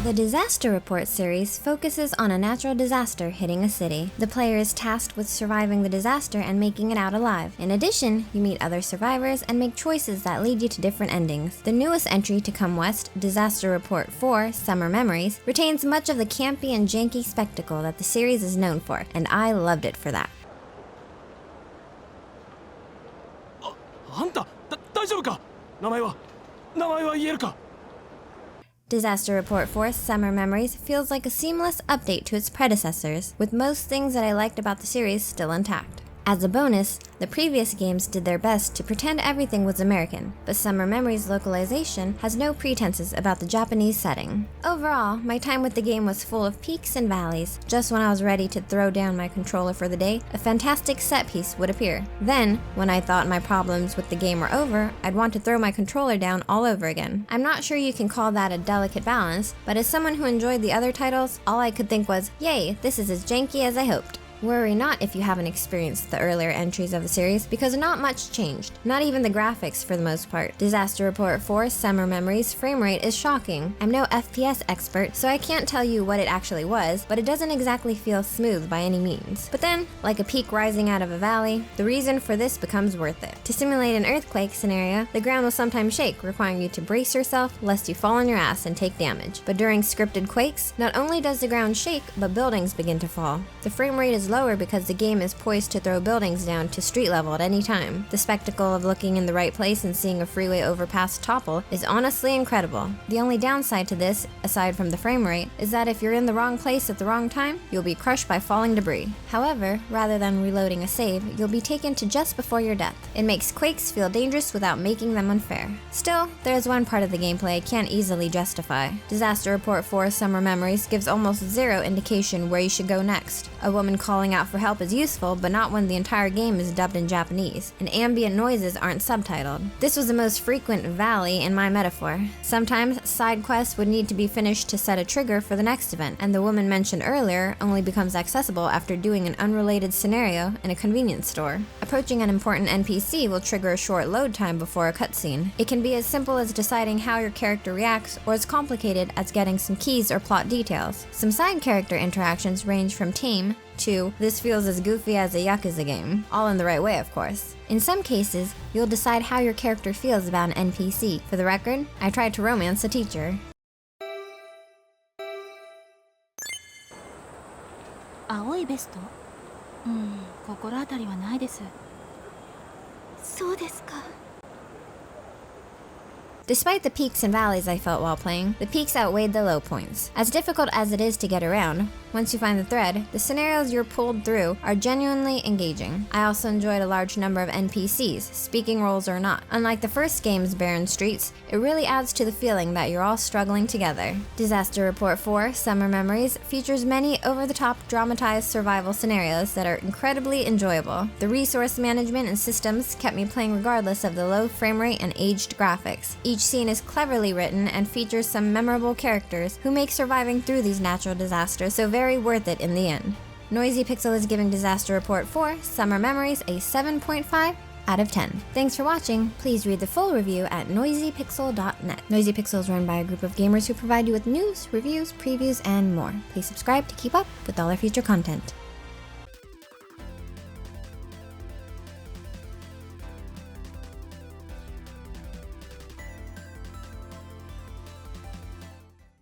The Disaster Report series focuses on a natural disaster hitting a city. The player is tasked with surviving the disaster and making it out alive. In addition, you meet other survivors and make choices that lead you to different endings. The newest entry to come west, Disaster Report 4, Summer Memories, retains much of the campy and janky spectacle that the series is known for, and I loved it for that. あんた、大丈夫か？名前は言えるか？ Disaster Report 4 Summer Memories feels like a seamless update to its predecessors, with most things that I liked about the series still intact. As a bonus, the previous games did their best to pretend everything was American, but Summer Memories localization has no pretenses about the Japanese setting. Overall, my time with the game was full of peaks and valleys. Just when I was ready to throw down my controller for the day, a fantastic set piece would appear. Then, when I thought my problems with the game were over, I'd want to throw my controller down all over again. I'm not sure you can call that a delicate balance, but as someone who enjoyed the other titles, all I could think was, yay, this is as janky as I hoped. Worry not if you haven't experienced the earlier entries of the series, because not much changed, not even the graphics for the most part. Disaster Report 4 Summer Memories frame rate is shocking. I'm no FPS expert, so I can't tell you what it actually was, but it doesn't exactly feel smooth by any means. But then, like a peak rising out of a valley, the reason for this becomes worth it. To simulate an earthquake scenario, the ground will sometimes shake, requiring you to brace yourself lest you fall on your ass and take damage. But during scripted quakes, not only does the ground shake, but buildings begin to fall. The frame rate is lower because the game is poised to throw buildings down to street level at any time. The spectacle of looking in the right place and seeing a freeway overpass topple is honestly incredible. The only downside to this, aside from the frame rate, is that if you're in the wrong place at the wrong time, you'll be crushed by falling debris. However, rather than reloading a save, you'll be taken to just before your death. It makes quakes feel dangerous without making them unfair. Still, there's one part of the gameplay I can't easily justify. Disaster Report 4 Summer Memories gives almost zero indication where you should go next. A woman calling out for help is useful, but not when the entire game is dubbed in Japanese, and ambient noises aren't subtitled. This was the most frequent valley in my metaphor. Sometimes, side quests would need to be finished to set a trigger for the next event, and the woman mentioned earlier only becomes accessible after doing an unrelated scenario in a convenience store. Approaching an important NPC will trigger a short load time before a cutscene. It can be as simple as deciding how your character reacts, or as complicated as getting some keys or plot details. Some side character interactions range from tame to this feels as goofy as a Yakuza game, all in the right way of course. In some cases, you'll decide how your character feels about an NPC. For the record, I tried to romance a teacher. 青いベスト？心当たりはないです。そうですか。 Despite the peaks and valleys I felt while playing, the peaks outweighed the low points. As difficult as it is to get around, once you find the thread, the scenarios you're pulled through are genuinely engaging. I also enjoyed a large number of NPCs, speaking roles or not. Unlike the first game's barren streets, it really adds to the feeling that you're all struggling together. Disaster Report 4 Summer Memories features many over-the-top dramatized survival scenarios that are incredibly enjoyable. The resource management and systems kept me playing regardless of the low frame rate and aged graphics. Each scene is cleverly written and features some memorable characters who make surviving through these natural disasters so very worth it in the end. Noisy Pixel is giving Disaster Report 4 Summer Memories a 7.5 out of 10. Thanks for watching. Please read the full review at noisypixel.net. Noisy Pixel is run by a group of gamers who provide you with news, reviews, previews, and more. Please subscribe to keep up with all our future content.